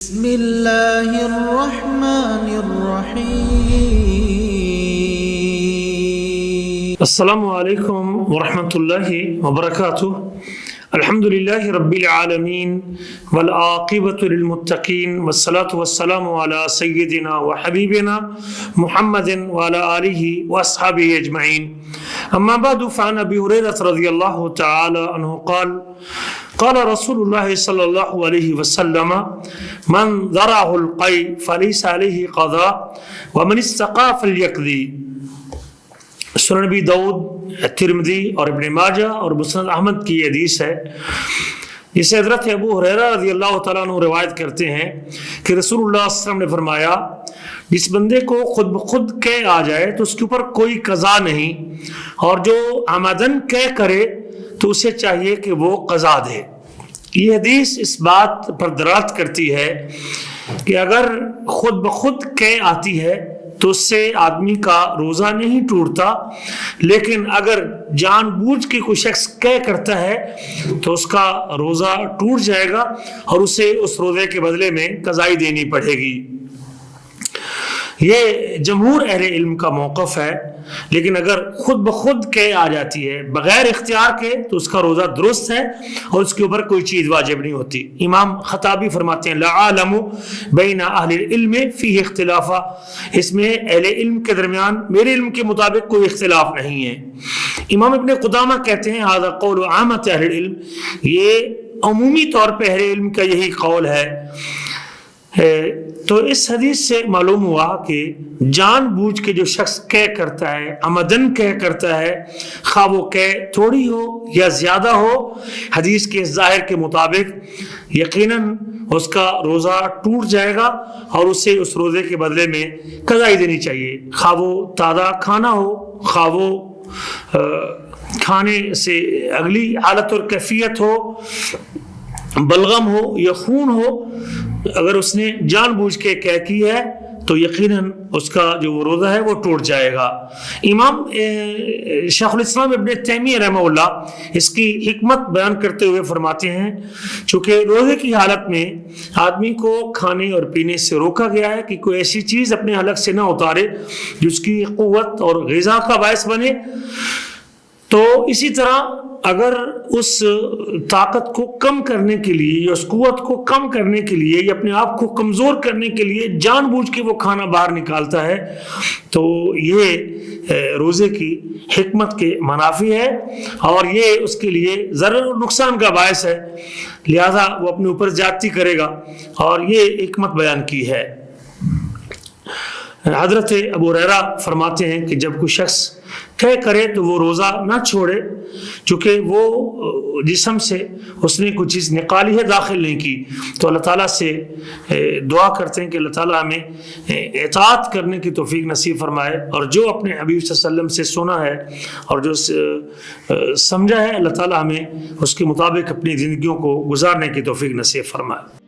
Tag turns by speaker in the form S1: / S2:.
S1: بسم اللہ الرحمن الرحیم۔
S2: السلام علیکم ورحمۃ اللہ وبرکاتہ۔ الحمد للہ رب العالمین والعاقبۃ للمتقین والصلاۃ والسلام علی سیدنا وحبیبنا محمد وعلی آلہ واصحابہ اجمعین۔ اما بعد فعن ابی ہریرہ رضی اللہ تعالی عنہ قال قال رسول اللہ صلی اللہ علیہ وسلم من ذرعه القی فلیس علیہ قضاء ومن استقى فلیقضی۔ سنن ابی داؤد، ترمذی اور ابن ماجہ اور مسند احمد کی یہ حدیث ہے۔ اسے حضرت ابو ہریرہ رضی اللہ تعالیٰ عنہ روایت کرتے ہیں کہ رسول اللہ صلی اللہ علیہ وسلم نے فرمایا، جس بندے کو خود بخود قے آ جائے تو اس کے اوپر کوئی قضا نہیں، اور جو عمدن قے کرے تو اسے چاہیے کہ وہ قضا دے۔ یہ حدیث اس بات پر دلالت کرتی ہے کہ اگر خود بخود قے آتی ہے تو اس سے آدمی کا روزہ نہیں ٹوٹتا، لیکن اگر جان بوجھ کے کوئی شخص قے کرتا ہے تو اس کا روزہ ٹوٹ جائے گا اور اسے اس روزے کے بدلے میں قضائی دینی پڑے گی۔ یہ جمہور اہل علم کا موقف ہے، لیکن اگر خود بخود قے آ جاتی ہے بغیر اختیار کے تو اس کا روزہ درست ہے اور اس کے اوپر کوئی چیز واجب نہیں ہوتی۔ امام خطابی فرماتے ہیں لا اعلم بین اہل العلم فیہ اختلافا، اس میں اہل علم کے درمیان میرے علم کے مطابق کوئی اختلاف نہیں ہے۔ امام ابن قدامہ کہتے ہیں ھذا قول عامۃ اہل العلم، یہ عمومی طور پہ اہل علم کا یہی قول ہے۔ تو اس حدیث سے معلوم ہوا کہ جان بوجھ کے جو شخص قے کرتا ہے، عمدن قے کرتا ہے، خواہ وہ قے تھوڑی ہو یا زیادہ ہو، حدیث کے ظاہر کے مطابق یقیناً اس کا روزہ ٹوٹ جائے گا اور اسے اس روزے کے بدلے میں قضائی دینی چاہیے، خواہ وہ تازہ کھانا ہو، خواہ وہ کھانے سے اگلی حالت اور کیفیت ہو، بلغم ہو یا خون ہو۔ اگر اس نے جان بوجھ کے قے کی ہے تو یقیناً اس کا جو روزہ ہے وہ ٹوٹ جائے گا۔ امام شیخ الاسلام ابن تیمیہ رحمہ اللہ اس کی حکمت بیان کرتے ہوئے فرماتے ہیں، چونکہ روزے کی حالت میں آدمی کو کھانے اور پینے سے روکا گیا ہے کہ کوئی ایسی چیز اپنے حلق سے نہ اتارے جس کی قوت اور غذا کا باعث بنے۔ تو اسی طرح اگر اس طاقت کو کم کرنے کے لیے یا اس قوت کو کم کرنے کے لیے یا اپنے آپ کو کمزور کرنے کے لیے جان بوجھ کے وہ کھانا باہر نکالتا ہے تو یہ روزے کی حکمت کے منافی ہے اور یہ اس کے لیے ضرر و نقصان کا باعث ہے، لہذا وہ اپنے اوپر زیادتی کرے گا، اور یہ حکمت بیان کی ہے۔ حضرت ابو ہریرہ فرماتے ہیں کہ جب کوئی شخص قے کرے تو وہ روزہ نہ چھوڑے، چونکہ وہ جسم سے اس نے کچھ چیز نکالی ہے، داخل نہیں کی، تو اللہ تعالیٰ سے دعا کرتے ہیں کہ اللہ تعالیٰ ہمیں اطاعت کرنے کی توفیق نصیب فرمائے، اور جو اپنے حبیب صلی اللہ علیہ وسلم سے سنا ہے اور جو سمجھا ہے اللہ تعالیٰ ہمیں اس کے مطابق اپنی زندگیوں کو گزارنے کی توفیق نصیب فرمائے۔